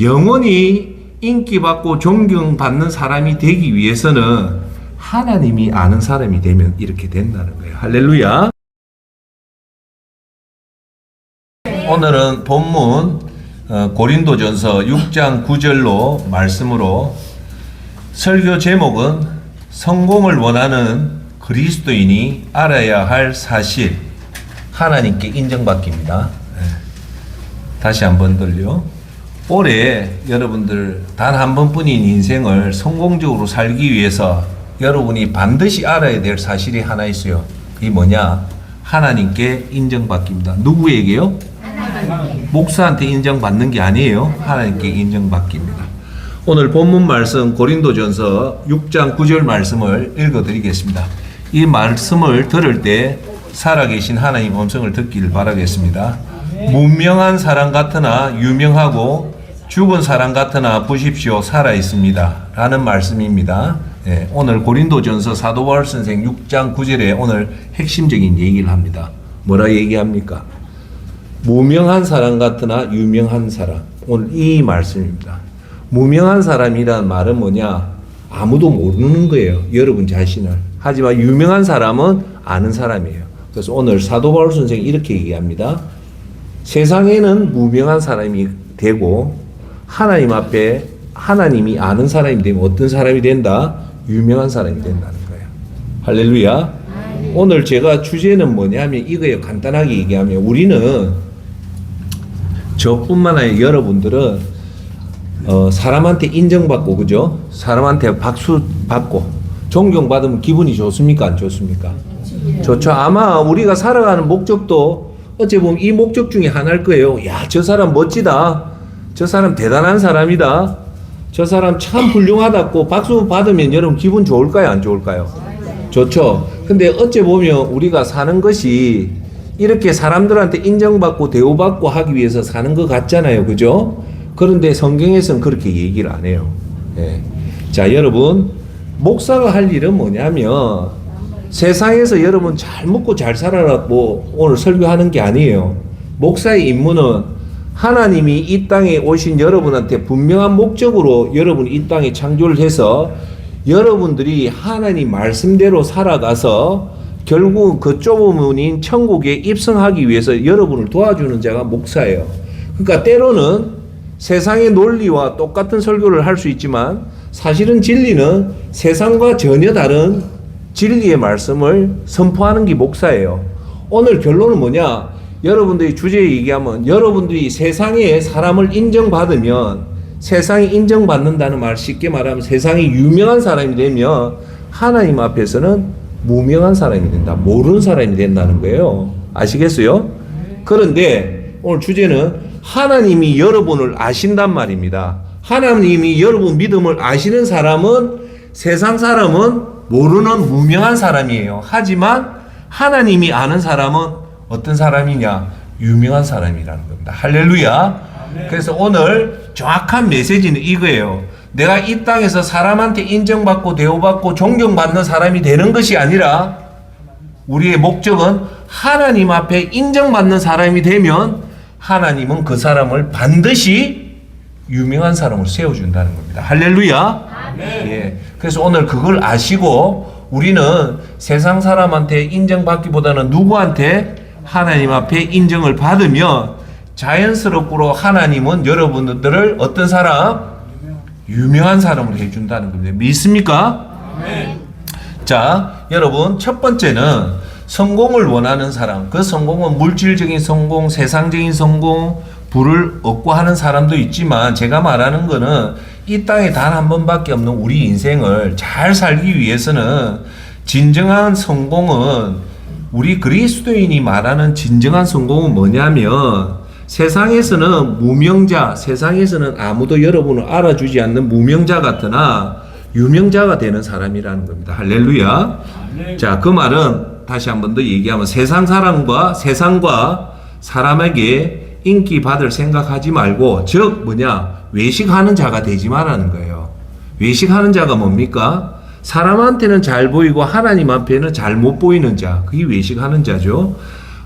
영원히 인기받고 존경받는 사람이 되기 위해서는 하나님이 아는 사람이 되면 이렇게 된다는 거예요. 할렐루야. 오늘은 본문 고린도전서 6장 9절로 말씀으로, 설교 제목은 성공을 원하는 그리스도인이 알아야 할 사실, 하나님께 인정받기입니다. 다시 한번 들려. 올해 여러분들 단 한 번뿐인 인생을 성공적으로 살기 위해서 여러분이 반드시 알아야 될 사실이 하나 있어요. 이게 뭐냐? 하나님께 인정받기입니다. 누구에게요? 하나님께. 목사한테 인정받는 게 아니에요. 하나님께 인정받기입니다. 오늘 본문 말씀 고린도전서 6장 9절 말씀을 읽어드리겠습니다. 이 말씀을 들을 때 살아계신 하나님 음성을 듣기를 바라겠습니다. 무명한 사람 같으나 유명하고 죽은 사람 같으나 보십시오 살아있습니다 라는 말씀입니다. 네, 오늘 고린도전서 사도 바울 선생 6장 9절에 오늘 핵심적인 얘기를 합니다. 뭐라 얘기합니까? 무명한 사람 같으나 유명한 사람. 오늘 이 말씀입니다. 무명한 사람이란 말은 뭐냐? 아무도 모르는 거예요. 여러분 자신을. 하지만 유명한 사람은 아는 사람이에요. 그래서 오늘 사도 바울 선생이 이렇게 얘기합니다. 세상에는 무명한 사람이 되고 하나님 앞에 하나님이 아는 사람이 되면 어떤 사람이 된다? 유명한 사람이 된다는 거예요. 할렐루야. 오늘 제가 주제는 뭐냐면 이거예요. 간단하게 얘기하면 우리는, 저뿐만 아니라 여러분들은 사람한테 인정받고, 그죠? 사람한테 박수 받고 존경받으면 기분이 좋습니까? 안 좋습니까? 좋죠. 아마 우리가 살아가는 목적도 어찌 보면 이 목적 중에 하나일 거예요. 야, 저 사람 멋지다. 저 사람 대단한 사람이다. 저 사람 참 훌륭하다고 박수 받으면 여러분 기분 좋을까요? 안 좋을까요? 좋죠. 근데 어찌 보면 우리가 사는 것이 이렇게 사람들한테 인정받고 대우받고 하기 위해서 사는 것 같잖아요. 그죠? 그런데 성경에서는 그렇게 얘기를 안 해요. 예. 자, 여러분, 목사가 할 일은 뭐냐면 세상에서 여러분 잘 먹고 잘 살아라고 오늘 설교하는 게 아니에요. 목사의 임무는 하나님이 이 땅에 오신 여러분한테 분명한 목적으로 여러분이 이 땅에 창조를 해서 여러분들이 하나님 말씀대로 살아가서 결국 그 좁은 문인 천국에 입성하기 위해서 여러분을 도와주는 자가 목사예요. 그러니까 때로는 세상의 논리와 똑같은 설교를 할 수 있지만 사실은 진리는 세상과 전혀 다른 진리의 말씀을 선포하는 게 목사예요. 오늘 결론은 뭐냐? 여러분들이 주제에 얘기하면 여러분들이 세상에 사람을 인정받으면, 세상에 인정받는다는 말 쉽게 말하면 세상에 유명한 사람이 되면 하나님 앞에서는 무명한 사람이 된다. 모르는 사람이 된다는 거예요. 아시겠어요? 그런데 오늘 주제는 하나님이 여러분을 아신단 말입니다. 하나님이 여러분 믿음을 아시는 사람은, 세상 사람은 모르는 무명한 사람이에요. 하지만 하나님이 아는 사람은 어떤 사람이냐? 유명한 사람이라는 겁니다. 할렐루야. 그래서 오늘 정확한 메시지는 이거예요. 내가 이 땅에서 사람한테 인정받고 대우받고 존경받는 사람이 되는 것이 아니라 우리의 목적은 하나님 앞에 인정받는 사람이 되면 하나님은 그 사람을 반드시 유명한 사람을 세워준다는 겁니다. 할렐루야. 예. 그래서 오늘 그걸 아시고 우리는 세상 사람한테 인정받기보다는 누구한테? 하나님 앞에 인정을 받으면 자연스럽고 하나님은 여러분들을 어떤 사람? 유명한 사람으로 해준다는 겁니다. 믿습니까? 자, 여러분, 첫 번째는 성공을 원하는 사람. 그 성공은 물질적인 성공, 세상적인 성공, 부를 얻고 하는 사람도 있지만 제가 말하는 거는 이 땅에 단 한 번밖에 없는 우리 인생을 잘 살기 위해서는 진정한 성공은, 우리 그리스도인이 말하는 진정한 성공은 뭐냐면 세상에서는 무명자, 세상에서는 아무도 여러분을 알아주지 않는 무명자 같으나 유명자가 되는 사람이라는 겁니다. 할렐루야. 자, 그 말은 다시 한 번 더 얘기하면 세상과 사람에게 인기 받을 생각하지 말고, 즉 뭐냐? 외식하는 자가 되지 말라는 거예요. 외식하는 자가 뭡니까? 사람한테는 잘 보이고 하나님 앞에는 잘 못 보이는 자, 그게 외식하는 자죠.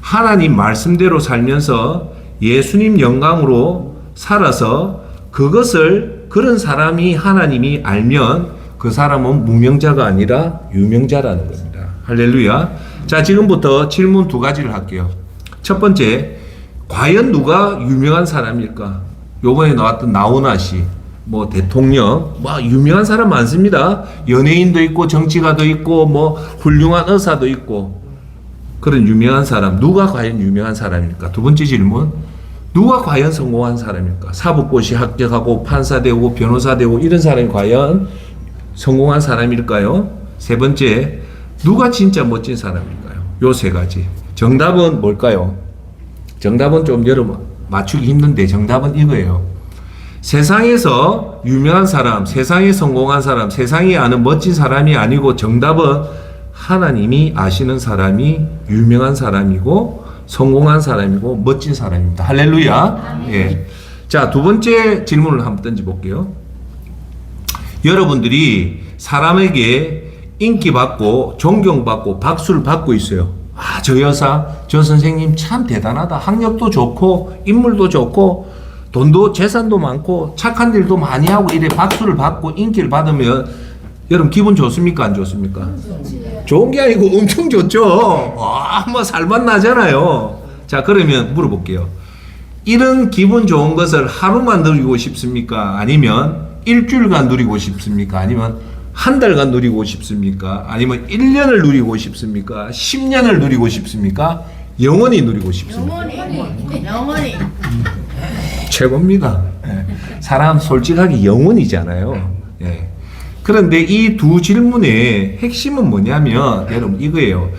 하나님 말씀대로 살면서 예수님 영광으로 살아서 그런 사람이 하나님이 알면 그 사람은 무명자가 아니라 유명자라는 겁니다. 할렐루야. 자, 지금부터 질문 두 가지를 할게요. 첫 번째, 과연 누가 유명한 사람일까? 요번에 나왔던 나훈아 씨, 뭐 대통령, 뭐 유명한 사람 많습니다. 연예인도 있고 정치가도 있고 뭐 훌륭한 의사도 있고 그런 유명한 사람, 누가 과연 유명한 사람일까? 두 번째 질문, 누가 과연 성공한 사람일까? 사법고시 합격하고 판사 되고 변호사 되고 이런 사람이 과연 성공한 사람일까요? 세 번째, 누가 진짜 멋진 사람일까요? 요 세 가지. 정답은 뭘까요? 정답은 좀 여러분 맞추기 힘든데 정답은 이거예요. 세상에서 유명한 사람, 세상에 성공한 사람, 세상이 아는 멋진 사람이 아니고 정답은 하나님이 아시는 사람이 유명한 사람이고 성공한 사람이고 멋진 사람입니다. 할렐루야. 예. 자, 두 번째 질문을 한번 던져볼게요. 여러분들이 사람에게 인기받고 존경받고 박수를 받고 있어요. 아, 저 여사, 저 선생님 참 대단하다. 학력도 좋고 인물도 좋고 돈도 재산도 많고 착한 일도 많이 하고 이래 박수를 받고 인기를 받으면 여러분 기분 좋습니까? 안 좋습니까? 좋은 게 아니고 엄청 좋죠. 와, 뭐 살맛 나잖아요. 자, 그러면 물어볼게요. 이런 기분 좋은 것을 하루만 누리고 싶습니까? 아니면 일주일간 누리고 싶습니까? 아니면 한 달간 누리고 싶습니까? 아니면 1년을 누리고 싶습니까? 10년을 누리고 싶습니까? 영원히 누리고 싶습니까? 영원히. 최고입니다. 예. 사람 솔직하게 영원이잖아요. 예. 그런데 이 두 질문의 핵심은 뭐냐면 여러분 이거예요.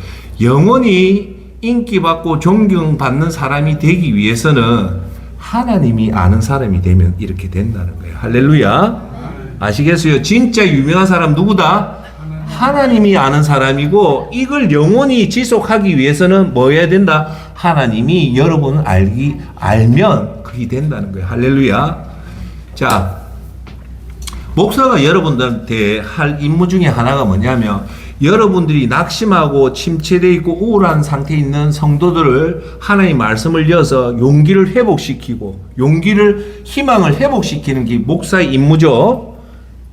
영원히 인기받고 존경받는 사람이 되기 위해서는 하나님이 아는 사람이 되면 이렇게 된다는 거예요. 할렐루야. 아시겠어요? 진짜 유명한 사람 누구다? 하나님이 아는 사람이고 이걸 영원히 지속하기 위해서는 뭐 해야 된다? 하나님이 여러분을 알면 그게 된다는 거예요. 할렐루야. 자, 목사가 여러분들한테 할 임무 중에 하나가 뭐냐면 여러분들이 낙심하고 침체되어 있고 우울한 상태에 있는 성도들을 하나님의 말씀을 이어서 용기를 회복시키고 용기를 희망을 회복시키는 게 목사의 임무죠.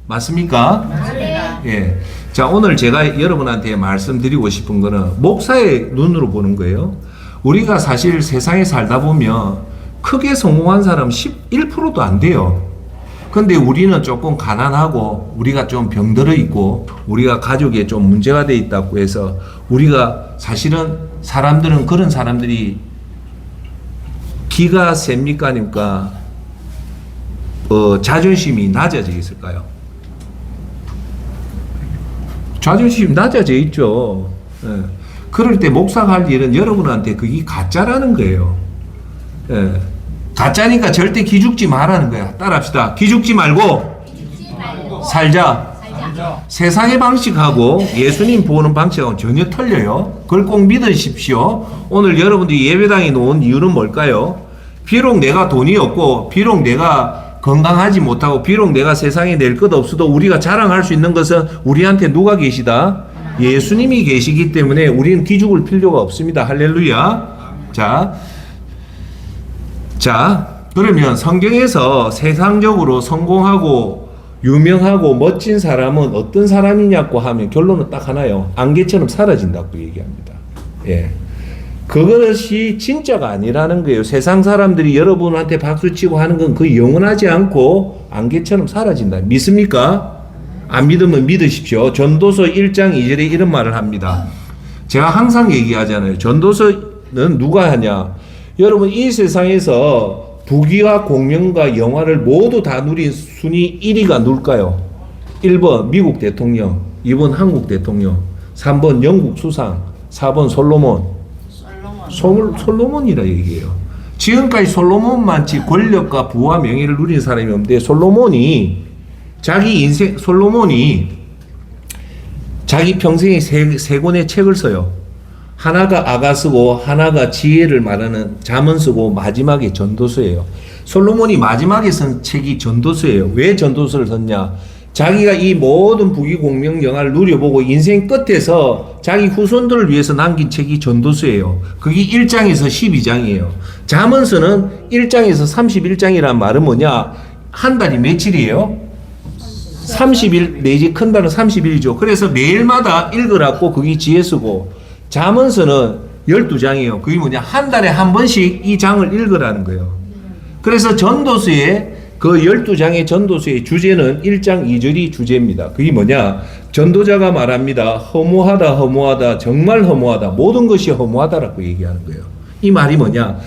맞습니까? 맞습니다. 예. 자, 오늘 제가 여러분한테 말씀드리고 싶은 거는 목사의 눈으로 보는 거예요. 우리가 사실 세상에 살다 보면 크게 성공한 사람 11%도 안 돼요. 근데 우리는 조금 가난하고 우리가 좀 병들어 있고 우리가 가족에 좀 문제가 돼 있다고 해서 우리가 사실은 사람들은 그런 사람들이 기가 셉니까? 아닙니까? 자존심이 낮아져 있을까요? 자존심 낮아져 있죠. 예. 그럴 때 목사가 할 일은 여러분한테 그게 가짜라는 거예요. 예. 가짜니까 절대 기죽지 말라는 거야. 따라합시다. 기죽지 말고 살자. 세상의 방식하고 예수님 보는 방식하고 전혀 틀려요. 그걸 꼭 믿으십시오. 오늘 여러분들이 예배당에 놓은 이유는 뭘까요? 비록 내가 돈이 없고 비록 내가 건강하지 못하고 비록 내가 세상에 낼 것 없어도 우리가 자랑할 수 있는 것은 우리한테 누가 계시다? 예수님이 계시기 때문에 우리는 기죽을 필요가 없습니다. 할렐루야. 자, 그러면 성경에서 세상적으로 성공하고 유명하고 멋진 사람은 어떤 사람이냐고 하면 결론은 딱 하나요. 안개처럼 사라진다고 얘기합니다. 예. 그것이 진짜가 아니라는 거예요. 세상 사람들이 여러분한테 박수치고 하는 건 그 영원하지 않고 안개처럼 사라진다. 믿습니까? 안 믿으면 믿으십시오. 전도서 1장 2절에 이런 말을 합니다. 제가 항상 얘기하잖아요. 전도서는 누가 하냐? 여러분 이 세상에서 부귀와 공명과 영화를 모두 다 누린 순위 1위가 누굴까요? 1번 미국 대통령, 2번 한국 대통령, 3번 영국 수상, 4번 솔로몬이라 얘기해요. 지금까지 솔로몬만치 권력과 부와 명예를 누린 사람이 없는데 솔로몬이 자기 평생에 세 권의 책을 써요. 하나가 아가서고 하나가 지혜를 말하는 잠언서고 마지막에 전도서예요. 솔로몬이 마지막에 쓴 책이 전도서예요. 왜 전도서를 썼냐? 자기가 이 모든 부귀공명 영화를 누려보고 인생 끝에서 자기 후손들을 위해서 남긴 책이 전도서예요. 그게 1장에서 12장이에요. 잠언서는 1장에서 31장이란 말은 뭐냐? 한 달이 며칠이에요? 30일 내지 큰 달은 30일이죠. 그래서 매일마다 읽으라고 그게 지혜수고, 잠언서는 12장이에요. 그게 뭐냐? 한 달에 한 번씩 이 장을 읽으라는 거예요. 그래서 전도서의 그 12장의 전도서의 주제는 1장 2절이 주제입니다. 그게 뭐냐? 전도자가 말합니다. 허무하다, 허무하다, 정말 허무하다. 모든 것이 허무하다라고 얘기하는 거예요. 이 말이 뭐냐?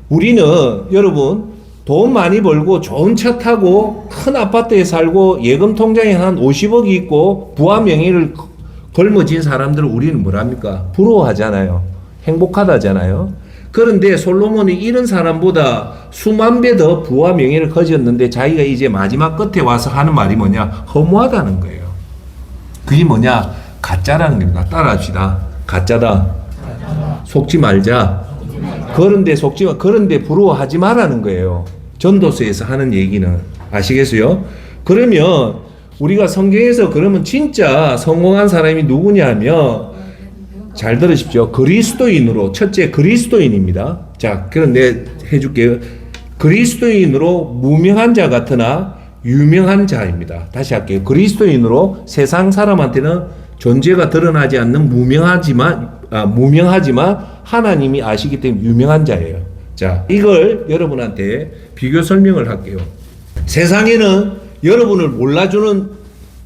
우리는 여러분 돈 많이 벌고 좋은 차 타고 큰 아파트에 살고 예금 통장에 한 50억이 있고 부와 명예를 걸머진 사람들을 우리는 뭐랍니까? 부러워하잖아요. 행복하다잖아요. 그런데 솔로몬이 이런 사람보다 수만 배 더 부와 명예를 가졌는데 자기가 이제 마지막 끝에 와서 하는 말이 뭐냐? 허무하다는 거예요. 그게 뭐냐? 가짜라는 겁니다. 따라합시다. 가짜다. 속지 말자. 그런데 부러워하지 말라는 거예요. 전도서에서 하는 얘기는. 아시겠어요? 그러면 우리가 성경에서 그러면 진짜 성공한 사람이 누구냐면, 잘 들으십시오. 그리스도인으로, 첫째 그리스도인입니다. 자, 그런데 해줄게요. 그리스도인으로 무명한 자 같으나 유명한 자입니다. 다시 할게요. 그리스도인으로 세상 사람한테는 존재가 드러나지 않는 무명하지만 하나님이 아시기 때문에 유명한 자예요. 자, 이걸 여러분한테 비교 설명을 할게요. 세상에는 여러분을 몰라주는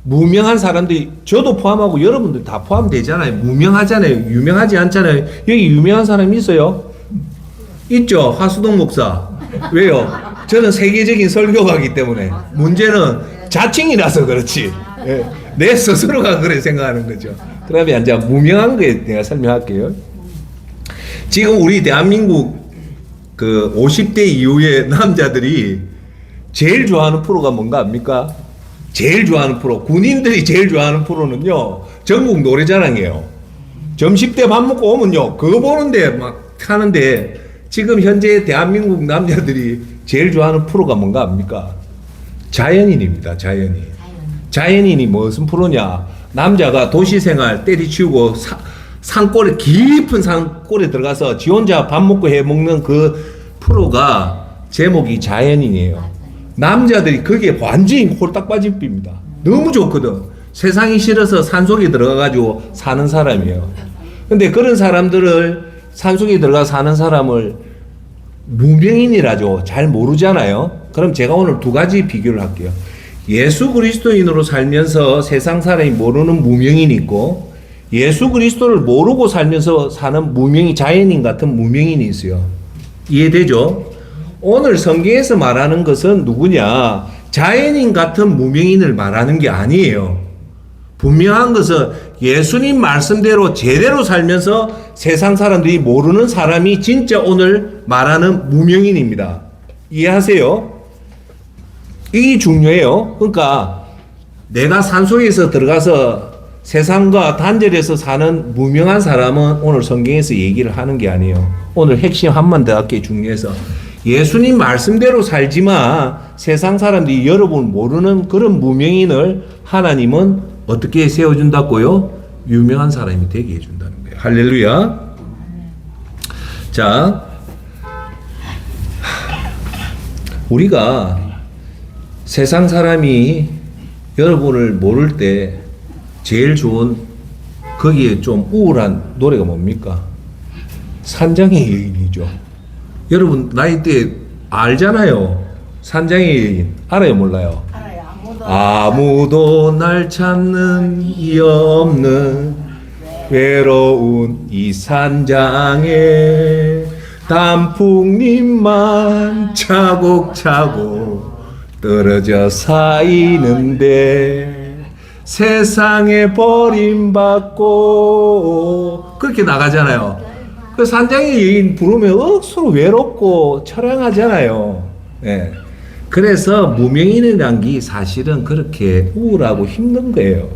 무명한 사람들이, 저도 포함하고 여러분들 다 포함되잖아요. 무명하잖아요. 유명하지 않잖아요. 여기 유명한 사람이 있어요? 있죠. 하수동 목사. 왜요? 저는 세계적인 설교가기 때문에. 문제는 자칭이라서 그렇지. 예. 내 스스로가 그래 생각하는 거죠. 그러면 이제 무명한 거에 내가 설명할게요. 지금 우리 대한민국 그 50대 이후의 남자들이 제일 좋아하는 프로가 뭔가 압니까? 제일 좋아하는 프로, 군인들이 제일 좋아하는 프로는요, 전국 노래자랑이에요. 점심 때 밥 먹고 오면요, 그거 보는데 막 하는데, 지금 현재 대한민국 남자들이 제일 좋아하는 프로가 뭔가 압니까? 자연인입니다. 자연인. 자연인이 무슨 프로냐? 남자가 도시생활 때리치우고 산골에, 깊은 산골에 들어가서 지 혼자 밥 먹고 해 먹는 그 프로가 제목이 자연인이에요. 남자들이 그게 완전히 홀딱 빠진 삐입니다. 너무 좋거든. 세상이 싫어서 산속에 들어가가지고 사는 사람이에요. 근데 그런 사람들을, 산속에 들어가 사는 사람을 무명인이라죠. 잘 모르잖아요. 그럼 제가 오늘 두 가지 비교를 할게요. 예수 그리스도인으로 살면서 세상 사람이 모르는 무명인이 있고, 예수 그리스도를 모르고 살면서 사는 무명인, 자연인 같은 무명인이 있어요. 이해되죠? 오늘 성경에서 말하는 것은 누구냐? 자연인 같은 무명인을 말하는 게 아니에요. 분명한 것은 예수님 말씀대로 제대로 살면서 세상 사람들이 모르는 사람이 진짜 오늘 말하는 무명인입니다. 이해하세요? 이게 중요해요. 그러니까 내가 산속에서 들어가서 세상과 단절해서 사는 무명한 사람은 오늘 성경에서 얘기를 하는 게 아니에요. 오늘 핵심 한만 더 할게 중요해서. 예수님 말씀대로 살지만 세상 사람들이 여러분 모르는 그런 무명인을 하나님은 어떻게 세워준다고요? 유명한 사람이 되게 해준다는 거예요. 할렐루야. 자, 우리가 세상 사람이 여러분을 모를 때 제일 좋은, 거기에 좀 우울한 노래가 뭡니까? 산장의 여인이죠. 여러분 나이 때 알잖아요. 산장의 여인 알아요, 몰라요? 알아요. 아무도 날 찾는 이 없는 외로운 이 산장에 단풍잎만 차곡차곡 떨어져 쌓이는데 세상에 버림받고, 그렇게 나가잖아요. 그 산장의 여인 부르면 억수로 외롭고 처량하잖아요. 예. 그래서 무명인이란 게 사실은 그렇게 우울하고 힘든 거예요.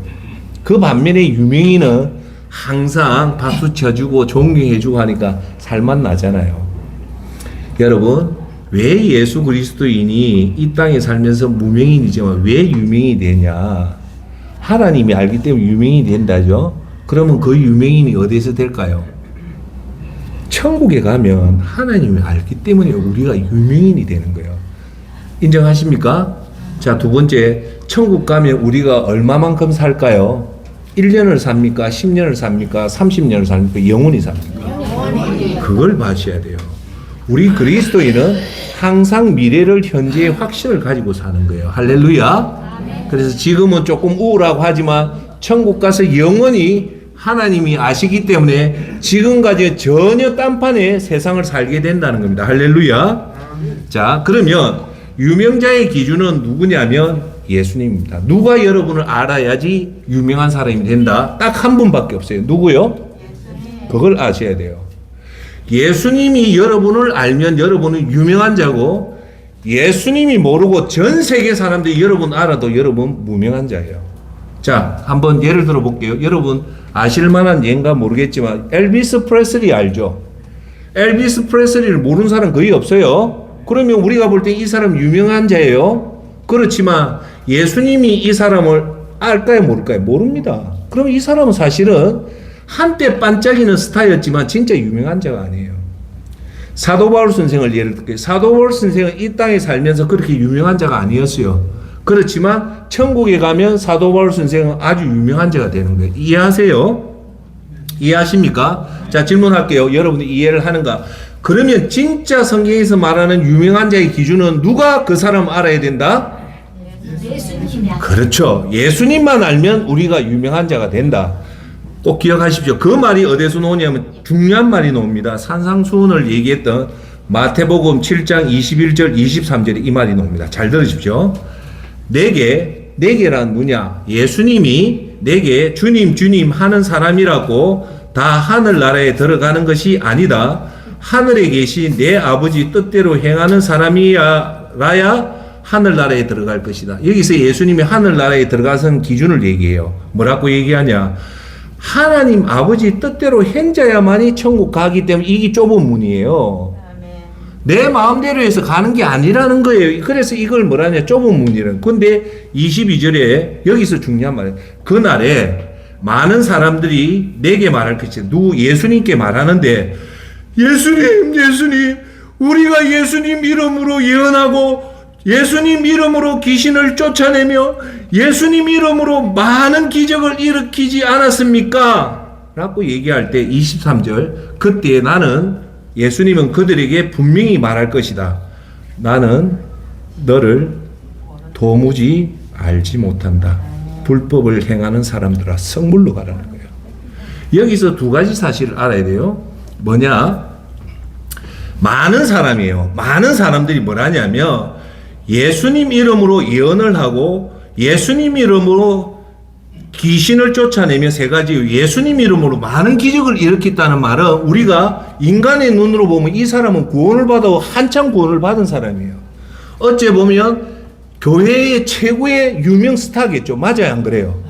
그 반면에 유명인은 항상 박수 쳐주고 존경해주고 하니까 살맛 나잖아요. 여러분, 왜 예수 그리스도인이 이 땅에 살면서 무명인이지만 왜 유명인이 되냐? 하나님이 알기 때문에 유명인이 된다죠. 그러면 그 유명인이 어디에서 될까요? 천국에 가면 하나님이 알기 때문에 우리가 유명인이 되는 거예요. 인정하십니까? 자, 두 번째, 천국 가면 우리가 얼마만큼 살까요? 1년을 삽니까? 10년을 삽니까? 30년을 삽니까? 영원히 삽니까? 그걸 봐셔야 돼요. 우리 그리스도인은 항상 미래를 현재의 확신을 가지고 사는 거예요. 할렐루야. 그래서 지금은 조금 우울하고 하지만 천국 가서 영원히 하나님이 아시기 때문에 지금까지 전혀 딴판에 세상을 살게 된다는 겁니다. 할렐루야. 자, 그러면 유명자의 기준은 누구냐면 예수님입니다. 누가 여러분을 알아야지 유명한 사람이 된다? 딱 한 분밖에 없어요. 누구요? 그걸 아셔야 돼요. 예수님이 여러분을 알면 여러분은 유명한 자고, 예수님이 모르고 전 세계 사람들이 여러분 알아도 여러분 무명한 자예요. 자, 한번 예를 들어 볼게요. 여러분 아실 만한 예인가 모르겠지만 엘비스 프레슬리 알죠? 엘비스 프레슬리를 모르는 사람 거의 없어요. 그러면 우리가 볼 때 이 사람 유명한 자예요. 그렇지만 예수님이 이 사람을 알까요, 모를까요? 모릅니다. 그럼 이 사람은 사실은 한때 반짝이는 스타였지만 진짜 유명한 자가 아니에요. 사도 바울 선생을 예를 들게요. 사도 바울 선생은 이 땅에 살면서 그렇게 유명한 자가 아니었어요. 그렇지만 천국에 가면 사도 바울 선생은 아주 유명한 자가 되는 거예요. 이해하세요? 이해하십니까? 자, 질문할게요. 여러분이 이해를 하는가? 그러면 진짜 성경에서 말하는 유명한 자의 기준은 누가 그 사람을 알아야 된다? 예수님이. 그렇죠. 예수님만 알면 우리가 유명한 자가 된다. 꼭 기억하십시오. 그 말이 어디서 나오냐면 중요한 말이 나옵니다. 산상수훈을 얘기했던 마태복음 7장 21절 23절에 이 말이 나옵니다. 잘 들으십시오. 내게란 누냐? 예수님이 내게 주님 주님 하는 사람이라고 다 하늘나라에 들어가는 것이 아니다. 하늘에 계신 내 아버지 뜻대로 행하는 사람이라야 하늘나라에 들어갈 것이다. 여기서 예수님이 하늘나라에 들어가선 기준을 얘기해요. 뭐라고 얘기하냐? 하나님 아버지 뜻대로 행자야만이 천국 가기 때문에 이게 좁은 문이에요. 내 마음대로 해서 가는 게 아니라는 거예요. 그래서 이걸 뭐라냐? 좁은 문이라는. 근데 22절에 여기서 중요한 말이에요. 그날에 많은 사람들이 내게 말할 것이다. 예수님께 말하는데, 예수님, 우리가 예수님 이름으로 예언하고 예수님 이름으로 귀신을 쫓아내며 예수님 이름으로 많은 기적을 일으키지 않았습니까? 라고 얘기할 때 23절, 그때 예수님은 그들에게 분명히 말할 것이다. 나는 너를 도무지 알지 못한다. 불법을 행하는 사람들아, 성물로 가라는 거예요. 여기서 두 가지 사실을 알아야 돼요. 뭐냐? 많은 사람이에요. 많은 사람들이 뭐라냐면 예수님 이름으로 예언을 하고 예수님 이름으로 귀신을 쫓아내며 세 가지 예수님 이름으로 많은 기적을 일으켰다는 말은 우리가 인간의 눈으로 보면 이 사람은 구원을 받아 한참 구원을 받은 사람이에요. 어째 보면 교회의 최고의 유명 스타겠죠. 맞아요, 안 그래요?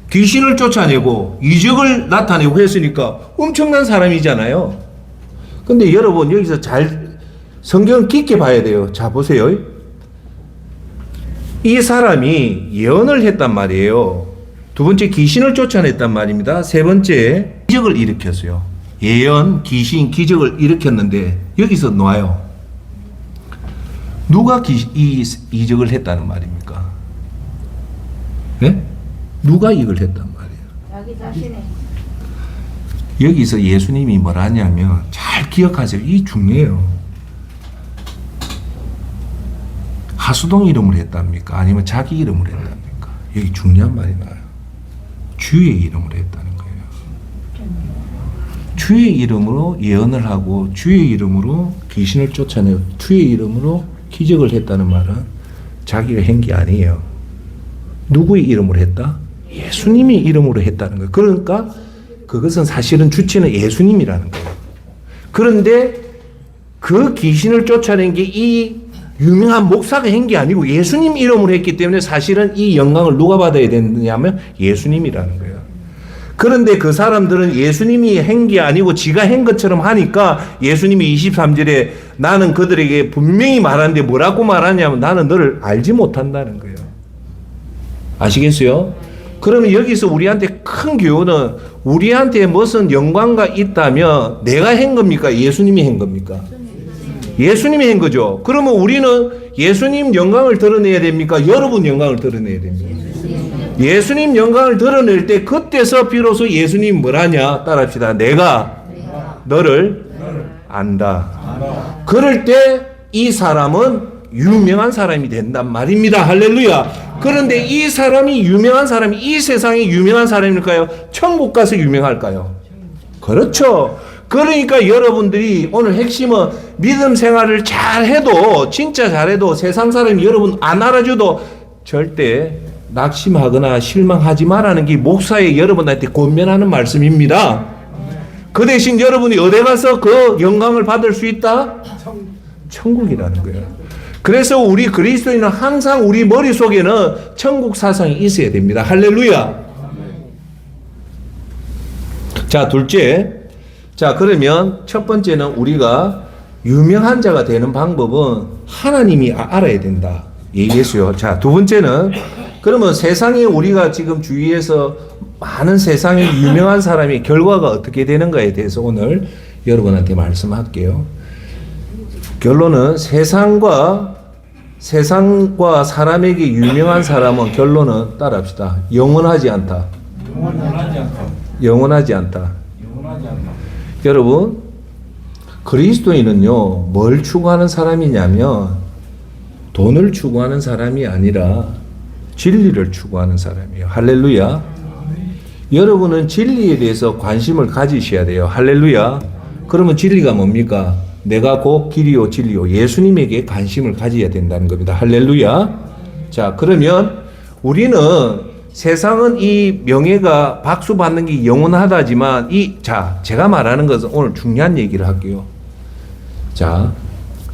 귀신을 쫓아내고 이적을 나타내고 했으니까 엄청난 사람이잖아요. 근데 여러분 여기서 성경을 깊게 봐야 돼요. 자, 보세요. 이 사람이 예언을 했단 말이에요. 두 번째, 귀신을 쫓아냈단 말입니다. 세 번째, 기적을 일으켰어요. 예언, 귀신, 기적을 일으켰는데 여기서 놔요. 누가 이 이적을 했다는 말입니까? 네? 누가 이걸 했단 말이에요? 자기 자신의. 여기서 예수님이 뭐라 하냐면 잘 기억하세요. 이 중요해요. 하수동 이름으로 했답니까? 아니면 자기 이름으로 했답니까? 여기 중요한 말이 나와요. 주의 이름으로 했다는 거예요. 주의 이름으로 예언을 하고 주의 이름으로 귀신을 쫓아내고 주의 이름으로 기적을 했다는 말은 자기가 한 게 아니에요. 누구의 이름으로 했다? 예수님이 이름으로 했다는 거예요. 그러니까 그것은 사실은 주체는 예수님이라는 거예요. 그런데 그 귀신을 쫓아낸 게 이 유명한 목사가 한 게 아니고 예수님 이름으로 했기 때문에 사실은 이 영광을 누가 받아야 되느냐면 예수님이라는 거예요. 그런데 그 사람들은 예수님이 한 게 아니고 지가 한 것처럼 하니까 예수님이 23절에 나는 그들에게 분명히 말하는데 뭐라고 말하냐면 나는 너를 알지 못한다는 거예요. 아시겠어요? 그러면 여기서 우리한테 큰 교훈은 우리한테 무슨 영광가 있다면 내가 한 겁니까? 예수님이 한 겁니까? 예수님이 한 거죠. 그러면 우리는 예수님 영광을 드러내야 됩니까? 여러분 영광을 드러내야 됩니까? 예수님 영광을 드러낼 때 그때서 비로소 예수님 뭐라냐? 따라합시다. 내가 너를 안다. 그럴 때 이 사람은 유명한 사람이 된단 말입니다. 할렐루야. 그런데 이 사람이 유명한 사람이 이 세상에 유명한 사람일까요? 천국 가서 유명할까요? 그렇죠. 그러니까 여러분들이 오늘 핵심은 믿음 생활을 잘해도 진짜 잘해도 세상 사람이 여러분 안 알아줘도 절대 낙심하거나 실망하지 말라는 게 목사의 여러분한테 권면하는 말씀입니다. 그 대신 여러분이 어디 가서 그 영광을 받을 수 있다? 천국이라는 거예요. 그래서 우리 그리스도인은 항상 우리 머릿속에는 천국 사상이 있어야 됩니다. 할렐루야. 자, 둘째. 자, 그러면 첫 번째는 우리가 유명한 자가 되는 방법은 하나님이 알아야 된다. 얘기했어요. 자, 두 번째는 그러면 세상에 우리가 지금 주위에서 많은 세상에 유명한 사람의 결과가 어떻게 되는가에 대해서 오늘 여러분한테 말씀할게요. 결론은 세상과 사람에게 유명한 사람은 결론은 따라합시다. 영원하지 않다. 영원하지 않다. 여러분, 그리스도인은요, 뭘 추구하는 사람이냐면 돈을 추구하는 사람이 아니라 진리를 추구하는 사람이에요. 할렐루야. 여러분은 진리에 대해서 관심을 가지셔야 돼요. 할렐루야. 그러면 진리가 뭡니까? 내가 곧 길이요 진리요 예수님에게 관심을 가져야 된다는 겁니다. 할렐루야. 자, 그러면 우리는 세상은 이 명예가 박수 받는 게 영원하다지만 제가 말하는 것은 오늘 중요한 얘기를 할게요. 자,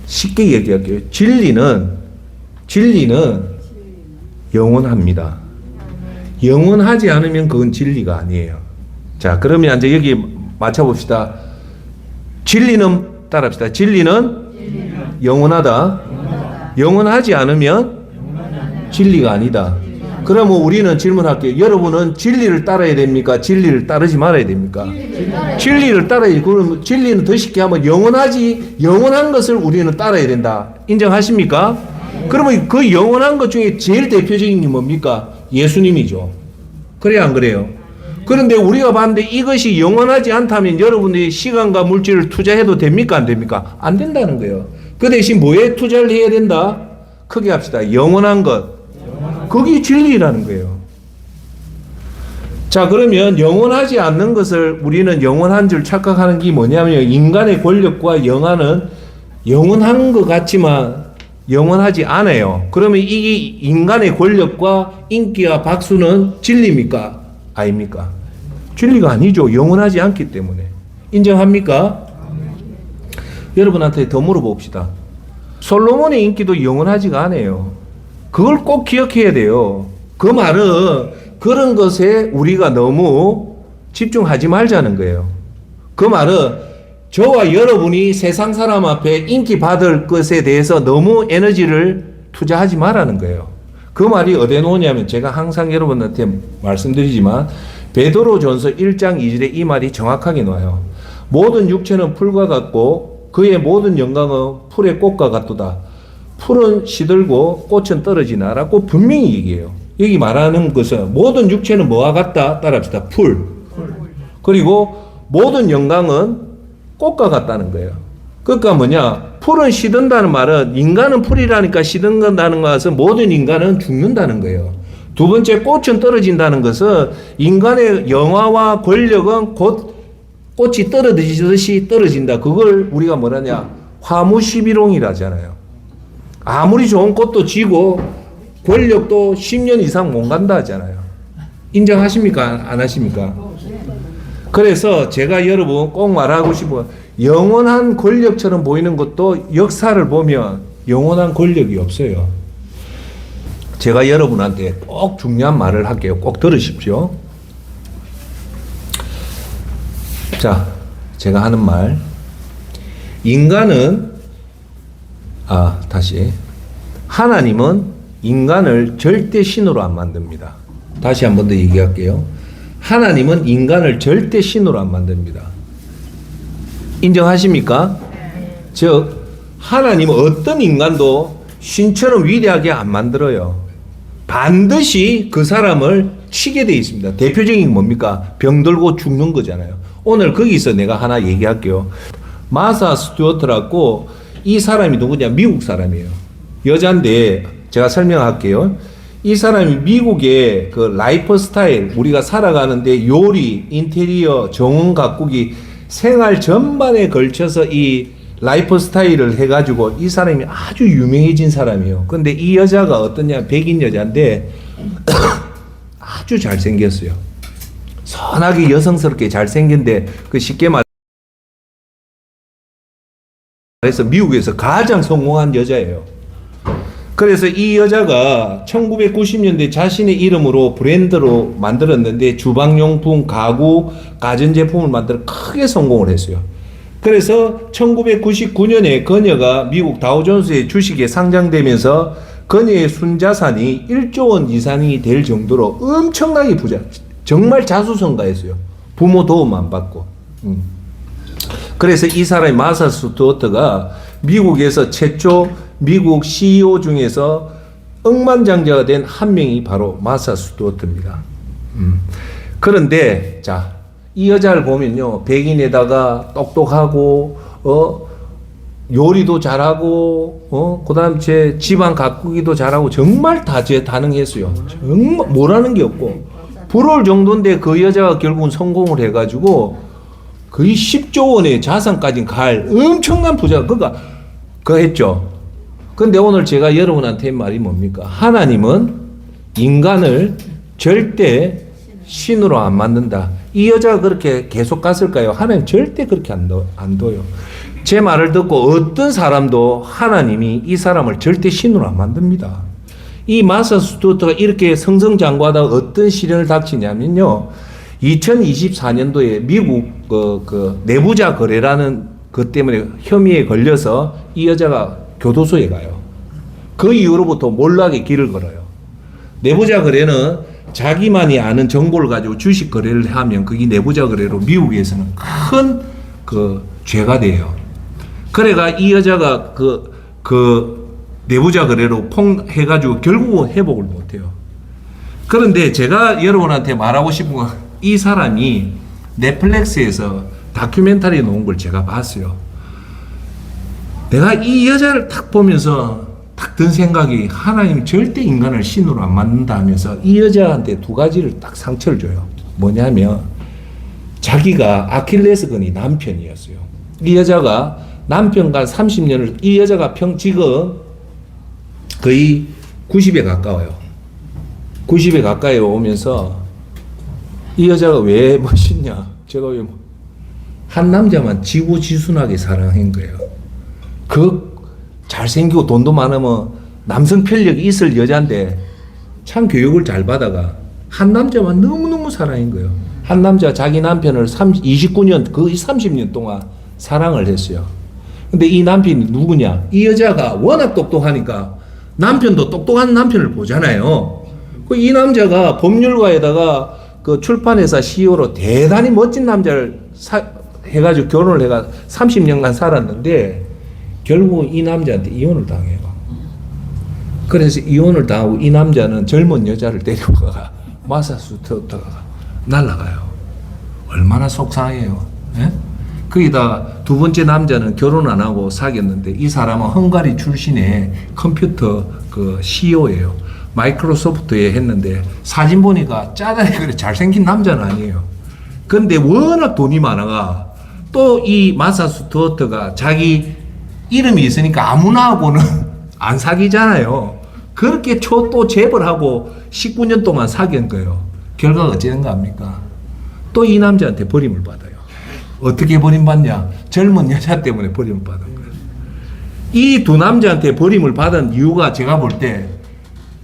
쉽게 얘기할게요. 진리는 영원합니다. 영원하지 않으면 그건 진리가 아니에요. 자, 그러면 이제 여기 맞춰봅시다. 진리는 따라합시다. 진리는 영원하다. 영원하지 않으면 진리가 아니다. 그러면 우리는 질문할게요. 여러분은 진리를 따라야 됩니까? 진리를 따르지 말아야 됩니까? 진리를 따라야지. 그러면 진리는 더 쉽게 하면 영원한 것을 우리는 따라야 된다. 인정하십니까? 그러면 그 영원한 것 중에 제일 대표적인 게 뭡니까? 예수님이죠. 그래야 안 그래요? 그런데 우리가 봤는데 이것이 영원하지 않다면 여러분들이 시간과 물질을 투자해도 됩니까? 안 됩니까? 안 된다는 거예요. 그 대신 뭐에 투자를 해야 된다? 크게 합시다. 영원한 것. 그게 진리라는 거예요. 자, 그러면 영원하지 않는 것을 우리는 영원한 줄 착각하는 게 뭐냐면 인간의 권력과 영화는 영원한 것 같지만 영원하지 않아요. 그러면 이게 인간의 권력과 인기와 박수는 진리입니까? 아닙니까? 진리가 아니죠. 영원하지 않기 때문에. 인정합니까? 여러분한테 더 물어봅시다. 솔로몬의 인기도 영원하지가 않아요. 그걸 꼭 기억해야 돼요. 그 말은 그런 것에 우리가 너무 집중하지 말자는 거예요. 그 말은 저와 여러분이 세상 사람 앞에 인기 받을 것에 대해서 너무 에너지를 투자하지 말라는 거예요. 그 말이 어디에 놓냐면 제가 항상 여러분한테 말씀드리지만 베드로전서 1장 2절에 이 말이 정확하게 나와요. 모든 육체는 풀과 같고 그의 모든 영광은 풀의 꽃과 같도다. 풀은 시들고 꽃은 떨어지나라고 분명히 얘기해요. 여기 말하는 것은 모든 육체는 뭐와 같다? 따라합시다. 풀. 그리고 모든 영광은 꽃과 같다는 거예요. 그러니까 뭐냐? 풀은 시든다는 말은 인간은 풀이라니까 시든다는 것은 모든 인간은 죽는다는 거예요. 두 번째, 꽃은 떨어진다는 것은 인간의 영화와 권력은 곧 꽃이 떨어지듯이 떨어진다. 그걸 우리가 뭐라냐? 화무시비롱이라잖아요. 아무리 좋은 꽃도 지고 권력도 10년 이상 못 간다 하잖아요. 인정하십니까? 안 하십니까? 그래서 제가 여러분 꼭 말하고 싶어요. 영원한 권력처럼 보이는 것도 역사를 보면 영원한 권력이 없어요. 제가 여러분한테 꼭 중요한 말을 할게요. 꼭 들으십시오. 자, 제가 하는 말. 인간은 하나님은 인간을 절대 신으로 안 만듭니다. 다시 한 번 더 얘기할게요. 하나님은 인간을 절대 신으로 안 만듭니다. 인정하십니까? 즉 하나님은 어떤 인간도 신처럼 위대하게 안 만들어요. 반드시 그 사람을 치게 돼 있습니다. 대표적인 게 뭡니까? 병들고 죽는 거잖아요. 오늘 거기서 내가 하나 얘기할게요. 마사 스튜어트라고 이 사람이 누구냐? 미국 사람이에요. 여자인데 제가 설명할게요. 이 사람이 미국의 그 라이프 스타일, 우리가 살아가는데 요리, 인테리어, 정원 가꾸기, 생활 전반에 걸쳐서 이 라이프 스타일을 해가지고 이 사람이 아주 유명해진 사람이에요. 근데 이 여자가 어떠냐? 백인 여자인데 아주 잘생겼어요. 선하게 여성스럽게 잘생긴데 그 쉽게 말해서 미국에서 가장 성공한 여자예요. 그래서 이 여자가 1990년대 자신의 이름으로 브랜드로 만들었는데 주방용품, 가구, 가전제품을 만들어 크게 성공을 했어요. 그래서 1999년에 그녀가 미국 다우존스의 주식에 상장되면서 그녀의 순자산이 1조 원 이상이 될 정도로 엄청나게 부자, 정말 자수성가했어요. 부모 도움 안 받고. 그래서 이 사람이 마사 스튜어트가 미국에서 최초 미국 CEO 중에서 억만장자가 된 한 명이 바로 마사 스튜어트입니다. 그런데 자, 이 여자를 보면요, 백인에다가 똑똑하고 요리도 잘하고 그다음 제 집안 가꾸기도 잘하고 정말 다재다능했어요. 정말 뭐라는 게 없고 부러울 정도인데 그 여자가 결국은 성공을 해가지고 거의 10조 원의 자산까지 갈 엄청난 부자가 그거 했죠. 근데 오늘 제가 여러분한테 말이 뭡니까? 하나님은 인간을 절대 신으로 안 만든다. 이 여자가 그렇게 계속 갔을까요? 하나님 절대 그렇게 안 둬요. 제 말을 듣고 어떤 사람도 하나님이 이 사람을 절대 신으로 안 만듭니다. 이 마사 스튜어트가 이렇게 승승장구하다가 어떤 시련을 닥치냐면요. 2024년도에 미국 그 내부자 거래라는 것 때문에 혐의에 걸려서 이 여자가 교도소에 가요. 그 이후로부터 몰락의 길을 걸어요. 내부자 거래는 자기만이 아는 정보를 가지고 주식 거래를 하면 그게 내부자 거래로 미국에서는 큰 그 죄가 돼요. 그래가 이 여자가 그 내부자 거래로 해가지고 결국은 회복을 못해요. 그런데 제가 여러분한테 말하고 싶은 건 이 사람이 넷플릭스에서 다큐멘터리 놓은 걸 제가 봤어요. 내가 이 여자를 딱 보면서 딱 든 생각이 하나님 절대 인간을 신으로 안 만든다 하면서 이 여자한테 두 가지를 딱 상처를 줘요. 뭐냐면 자기가 아킬레스건이 남편이었어요. 이 여자가 남편과 30년을 이 여자가 지금 거의 90에 가까워요. 90에 가까이 오면서 이 여자가 왜 멋있냐? 제가 왜 한 남자만 지고지순하게 사랑한 거예요. 그 잘생기고 돈도 많으면 남성 편력이 있을 여자인데 참 교육을 잘 받아가 한 남자만 너무너무 사랑한 거예요. 한 남자 자기 남편을 29년 거의 30년 동안 사랑을 했어요. 근데 이 남편이 누구냐? 이 여자가 워낙 똑똑하니까 남편도 똑똑한 남편을 보잖아요. 이 남자가 법률가에다가 그 출판회사 CEO로 대단히 멋진 남자를 해가지고 결혼을 해가 30년간 살았는데 결국 이 남자한테 이혼을 당해요. 그래서 이혼을 당하고 이 남자는 젊은 여자를 데리고가 마사추세츠가 날아가요. 얼마나 속상해요. 예? 거기다 두 번째 남자는 결혼 안 하고 사귀었는데 이 사람은 헝가리 출신의 컴퓨터 그 CEO예요. 마이크로소프트에 했는데 사진 보니까 짜다니 그래 잘생긴 남자는 아니에요. 근데 워낙 돈이 많아가 또 이 마사 스튜어트가 자기 이름이 있으니까 아무나 하고는 안 사귀잖아요. 그렇게 또 재벌하고 19년 동안 사귄 거예요. 결과가 어찌된가 합니까? 또 이 남자한테 버림을 받아요. 어떻게 버림받냐? 젊은 여자 때문에 버림을 받은 거예요. 이 두 남자한테 버림을 받은 이유가 제가 볼 때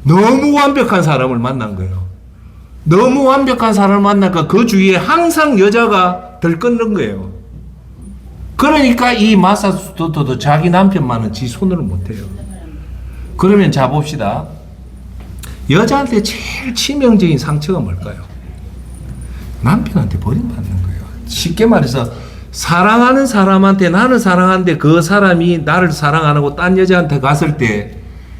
너무 완벽한 사람을 만난 거예요. 너무 완벽한 사람을 만나니까 그 주위에 항상 여자가 들끓는 거예요. 그러니까 이 마사 스튜어트도 자기 남편만은 지 손으로 못해요. 그러면 자 봅시다. 여자한테 제일 치명적인 상처가 뭘까요? 남편한테 버림받는 거예요. 쉽게 말해서 사랑하는 사람한테 나는 사랑하는데 그 사람이 나를 사랑 안 하고 딴 여자한테 갔을 때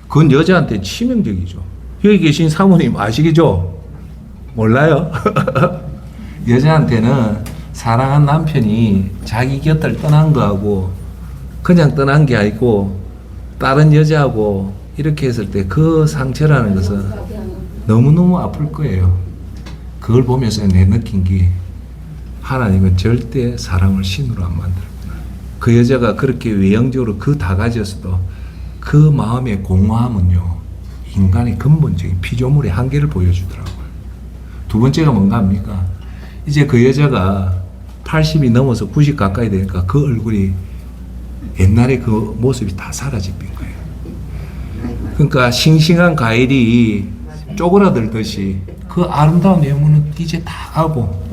그건 여자한테 치명적이죠. 여기 계신 사모님 아시겠죠? 몰라요? 여자한테는 사랑한 남편이 자기 곁을 떠난 거하고 그냥 떠난 게 아니고 다른 여자하고 이렇게 했을 때 그 상처라는 것은 너무너무 아플 거예요. 그걸 보면서 내 느낀 게 하나님은 절대 사람을 신으로 안 만들구나. 그 여자가 그렇게 외형적으로 그 다 가졌어도 그 마음의 공허함은요, 인간의 근본적인 피조물의 한계를 보여주더라고요. 두 번째가 뭔가 합니까? 이제 그 여자가 80이 넘어서 90 가까이 되니까 그 얼굴이 옛날에 그 모습이 다 사라져버린 거예요. 그러니까 싱싱한 과일이 쪼그라들듯이 그 아름다운 외모는 이제 다 가고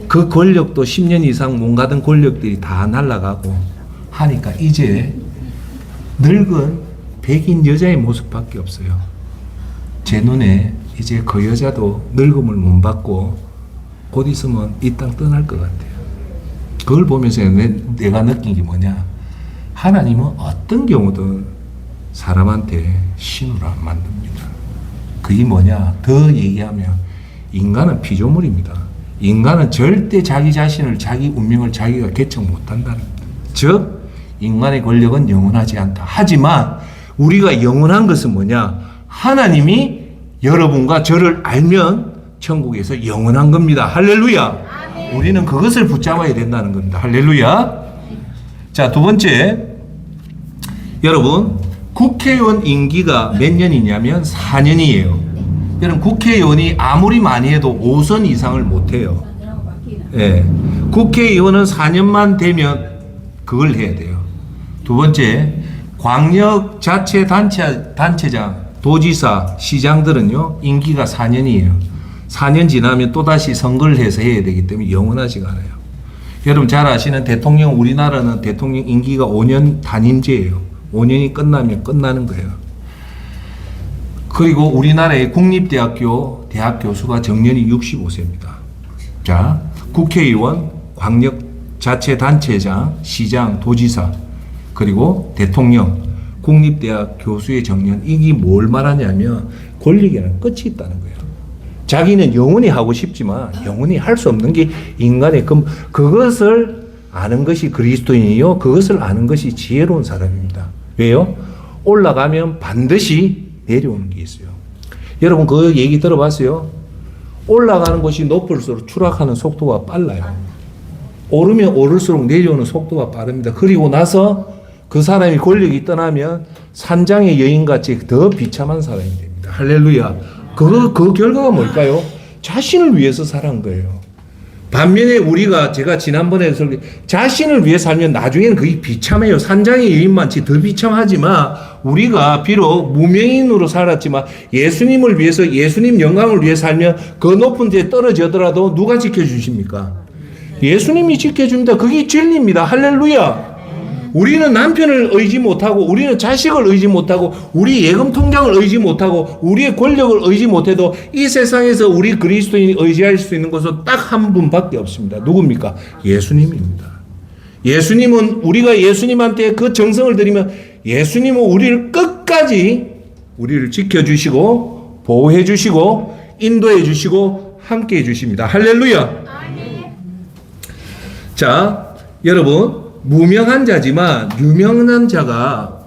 그 권력도 10년 이상 못 가던 권력들이 다 날아가고 하니까 이제 늙은 백인 여자의 모습밖에 없어요. 제 눈에 이제 그 여자도 늙음을 못 받고 곧 있으면 이 땅 떠날 것 같아요. 그걸 보면서 내가 느낀 게 뭐냐? 하나님은 어떤 경우든 사람한테 신으로 안 만듭니다. 그게 뭐냐? 더 얘기하면 인간은 피조물입니다. 인간은 절대 자기 자신을, 자기 운명을 자기가 개척 못한다는 겁니다. 즉 인간의 권력은 영원하지 않다. 하지만 우리가 영원한 것은 뭐냐? 하나님이 여러분과 저를 알면 천국에서 영원한 겁니다. 할렐루야. 우리는 그것을 붙잡아야 된다는 겁니다. 할렐루야. 자, 두 번째, 여러분 국회의원 임기가 몇 년이냐면 4년이에요. 여러분 국회의원이 아무리 많이 해도 5선 이상을 못해요. 예. 국회의원은 4년만 되면 그걸 해야 돼요. 두 번째, 광역자치단체장, 도지사, 시장들은요 임기가 4년이에요. 4년 지나면 또다시 선거를 해서 해야 되기 때문에 영원하지가 않아요. 여러분 잘 아시는 대통령, 우리나라는 대통령 임기가 5년 단임제예요. 5년이 끝나면 끝나는 거예요. 그리고 우리나라의 국립대학교 대학 교수가 정년이 65세입니다. 자, 국회의원, 광역자치단체장, 시장, 도지사, 그리고 대통령, 국립대학 교수의 정년, 이게 뭘 말하냐면 권력에는 끝이 있다는 거예요. 자기는 영원히 하고 싶지만 영원히 할 수 없는 게 인간의 그것을 아는 것이 그리스도인이요, 그것을 아는 것이 지혜로운 사람입니다. 왜요? 올라가면 반드시 내려오는 게 있어요. 여러분 그 얘기 들어봤어요? 올라가는 것이 높을수록 추락하는 속도가 빨라요. 오르면 오를수록 내려오는 속도가 빠릅니다. 그리고 나서 그 사람이 권력이 떠나면 산장의 여인같이 더 비참한 사람이 됩니다. 할렐루야. 그 결과가 뭘까요? 자신을 위해서 살은 거예요. 반면에 우리가, 제가 지난번에 자신을 위해 살면 나중에는 그게 비참해요. 산장의 여인만치 더 비참하지만 우리가 비록 무명인으로 살았지만 예수님을 위해서, 예수님 영광을 위해 살면 그 높은 데 떨어지더라도 누가 지켜주십니까? 예수님이 지켜줍니다. 그게 진리입니다. 할렐루야. 우리는 남편을 의지 못하고, 우리는 자식을 의지 못하고, 우리 예금 통장을 의지 못하고, 우리의 권력을 의지 못해도 이 세상에서 우리 그리스도인이 의지할 수 있는 것은 딱 한 분밖에 없습니다. 누굽니까? 예수님입니다. 예수님은, 우리가 예수님한테 그 정성을 들이면 예수님은 우리를 끝까지 우리를 지켜주시고 보호해 주시고 인도해 주시고 함께 해 주십니다. 할렐루야. 자, 여러분, 무명한 자지만 유명한 자가,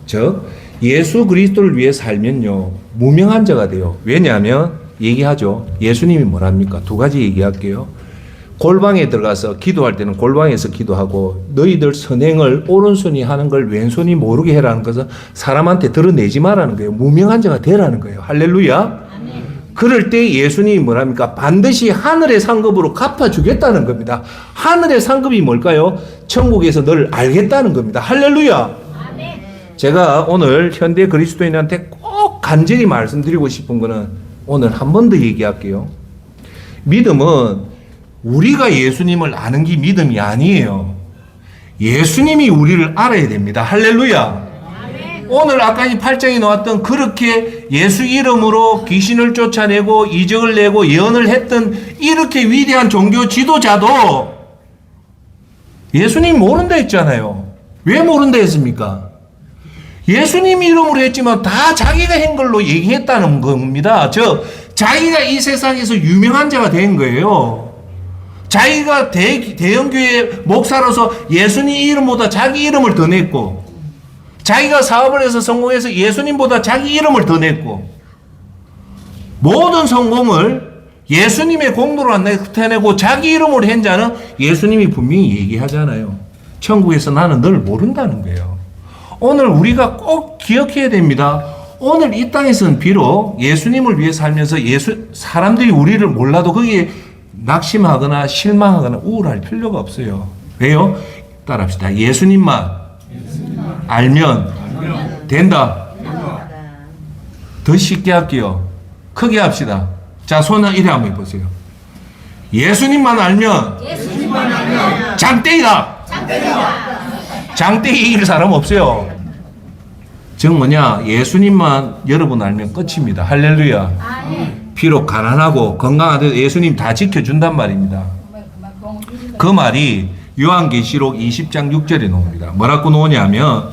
즉 예수 그리스도를 위해 살면요 무명한 자가 돼요. 왜냐하면 얘기하죠. 예수님이 뭐랍니까? 두 가지 얘기할게요. 골방에 들어가서 기도할 때는 골방에서 기도하고, 너희들 선행을 오른손이 하는 걸 왼손이 모르게 해라는 것은 사람한테 드러내지 말라는 거예요. 무명한 자가 되라는 거예요. 할렐루야. 그럴 때 예수님이 뭐랍니까? 반드시 하늘의 상급으로 갚아주겠다는 겁니다. 하늘의 상급이 뭘까요? 천국에서 너를 알겠다는 겁니다. 할렐루야. 제가 오늘 현대 그리스도인한테 꼭 간절히 말씀드리고 싶은 거는 오늘 한 번 더 얘기할게요. 믿음은 우리가 예수님을 아는 게 믿음이 아니에요. 예수님이 우리를 알아야 됩니다. 할렐루야. 오늘 아까 이 8장에 나왔던 그렇게 예수 이름으로 귀신을 쫓아내고 이적을 내고 예언을 했던 이렇게 위대한 종교 지도자도 예수님 모른다 했잖아요. 왜 모른다 했습니까? 예수님 이름으로 했지만 다 자기가 한 걸로 얘기했다는 겁니다. 자기가 이 세상에서 유명한 자가 된 거예요. 자기가 대형교회 목사로서 예수님 이름보다 자기 이름을 더 냈고, 자기가 사업을 해서 성공해서 예수님보다 자기 이름을 더 냈고, 모든 성공을 예수님의 공로로 나타내고 자기 이름으로 한 자는 예수님이 분명히 얘기하잖아요. 천국에서 나는 널 모른다는 거예요. 오늘 우리가 꼭 기억해야 됩니다. 오늘 이 땅에서는 비록 예수님을 위해 살면서 사람들이 우리를 몰라도 거기에 낙심하거나 실망하거나 우울할 필요가 없어요. 왜요? 따라합시다. 예수님만 알면 된다. 더 쉽게 할게요. 크게 합시다. 자, 손을 이래 한번 해보세요. 예수님만 알면 장땡이다. 장땡이 이길 사람 없어요. 즉 뭐냐, 예수님만 여러분 알면 끝입니다. 할렐루야. 비록 가난하고 건강하도 예수님 다 지켜준단 말입니다. 그 말이 요한계시록 20장 6절에 나옵니다. 뭐라고 나오냐면,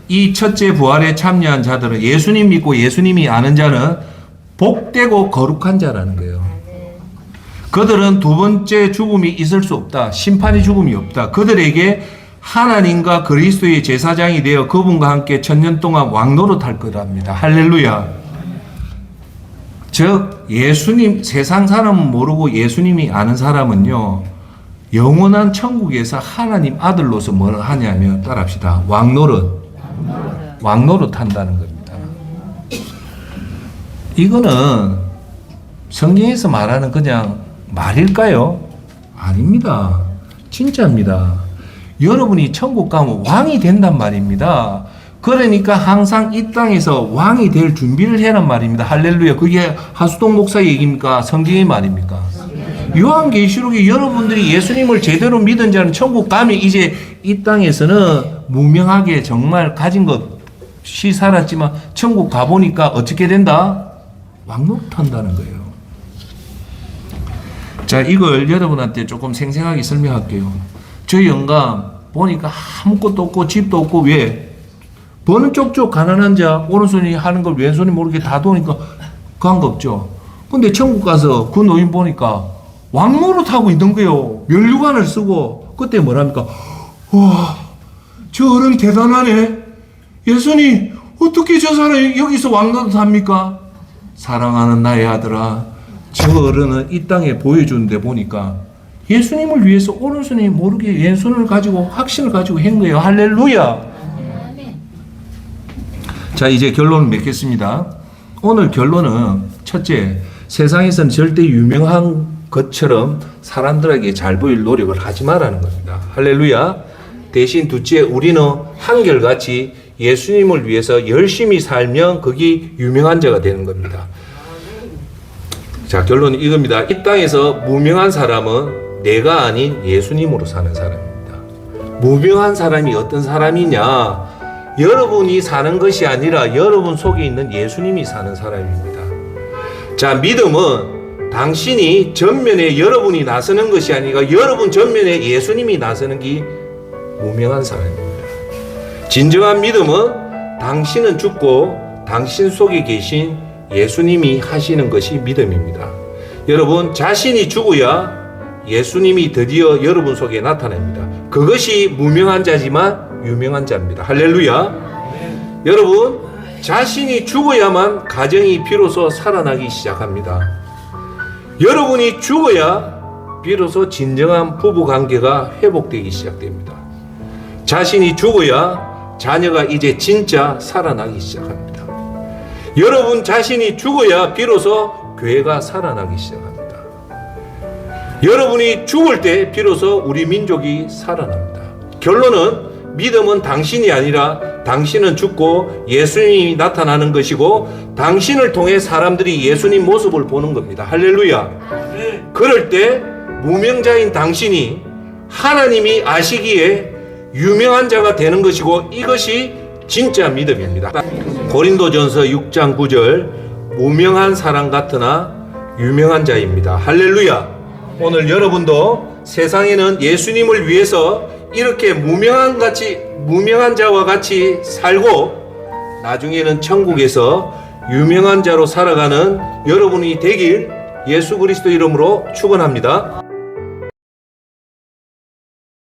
이 첫째 부활에 참여한 자들은 예수님 믿고 예수님이 아는 자는 복되고 거룩한 자라는 거예요. 그들은 두 번째 죽음이 있을 수 없다. 심판의 죽음이 없다. 그들에게 하나님과 그리스도의 제사장이 되어 그분과 함께 천년 동안 왕노릇할 거랍니다. 할렐루야. 즉 예수님, 세상 사람은 모르고 예수님이 아는 사람은요, 영원한 천국에서 하나님 아들로서 뭘 하냐면, 따라합시다. 왕노릇 한다는 겁니다. 이거는 성경에서 말하는 그냥 말일까요? 아닙니다. 진짜입니다. 여러분이 천국 가면 왕이 된단 말입니다. 그러니까 항상 이 땅에서 왕이 될 준비를 해란 말입니다. 할렐루야. 그게 하수동 목사 얘기입니까? 성경의 말입니까? 요한계시록에 여러분들이 예수님을 제대로 믿은 자는 천국 가면 이제 이 땅에서는 무명하게 정말 가진 것이 살았지만 천국 가보니까 어떻게 된다? 왕노릇한다는 거예요. 자, 이걸 여러분한테 조금 생생하게 설명할게요. 저 영감 보니까 아무것도 없고 집도 없고, 왜? 버는 쪽쪽 가난한 자 오른손이 하는 걸 왼손이 모르게 다 도니까 관계없죠. 근데 천국 가서 그 노인 보니까 왕노릇하고 있는 거예요. 면류관을 쓰고. 그때 뭐랍니까? 와, 저 어른 대단하네. 예수님, 어떻게 저 사람이 여기서 왕노릇합니까? 사랑하는 나의 아들아, 저 어른은 이 땅에 보여주는데 보니까 예수님을 위해서 오른손이 모르게 왼손을 가지고 확신을 가지고 한 거예요. 할렐루야. 자, 이제 결론을 맺겠습니다. 오늘 결론은 첫째, 세상에서는 절대 유명한 것처럼 사람들에게 잘 보일 노력을 하지 말라는 겁니다. 할렐루야. 대신 둘째, 우리는 한결같이 예수님을 위해서 열심히 살면 그게 유명한 자가 되는 겁니다. 자, 결론은 이겁니다. 이 땅에서 무명한 사람은 내가 아닌 예수님으로 사는 사람입니다. 무명한 사람이 어떤 사람이냐? 여러분이 사는 것이 아니라 여러분 속에 있는 예수님이 사는 사람입니다. 자, 믿음은 당신이 전면에 여러분이 나서는 것이 아니라 여러분 전면에 예수님이 나서는 게 무명한 사람입니다. 진정한 믿음은 당신은 죽고 당신 속에 계신 예수님이 하시는 것이 믿음입니다. 여러분, 자신이 죽어야 예수님이 드디어 여러분 속에 나타납니다. 그것이 무명한 자지만 유명한 자입니다. 할렐루야. 여러분, 자신이 죽어야만 가정이 비로소 살아나기 시작합니다. 여러분이 죽어야 비로소 진정한 부부 관계가 회복되기 시작됩니다. 자신이 죽어야 자녀가 이제 진짜 살아나기 시작합니다. 여러분 자신이 죽어야 비로소 교회가 살아나기 시작합니다. 여러분이 죽을 때 비로소 우리 민족이 살아납니다. 결론은 믿음은 당신이 아니라 당신은 죽고 예수님이 나타나는 것이고 당신을 통해 사람들이 예수님 모습을 보는 겁니다. 할렐루야. 그럴 때 무명자인 당신이 하나님이 아시기에 유명한 자가 되는 것이고 이것이 진짜 믿음입니다. 고린도전서 6장 9절 무명한 사람 같으나 유명한 자입니다. 할렐루야. 오늘 여러분도 세상에는 예수님을 위해서 이렇게 무명한 자와 같이 살고 나중에는 천국에서 유명한 자로 살아가는 여러분이 되길 예수 그리스도 이름으로 축원합니다.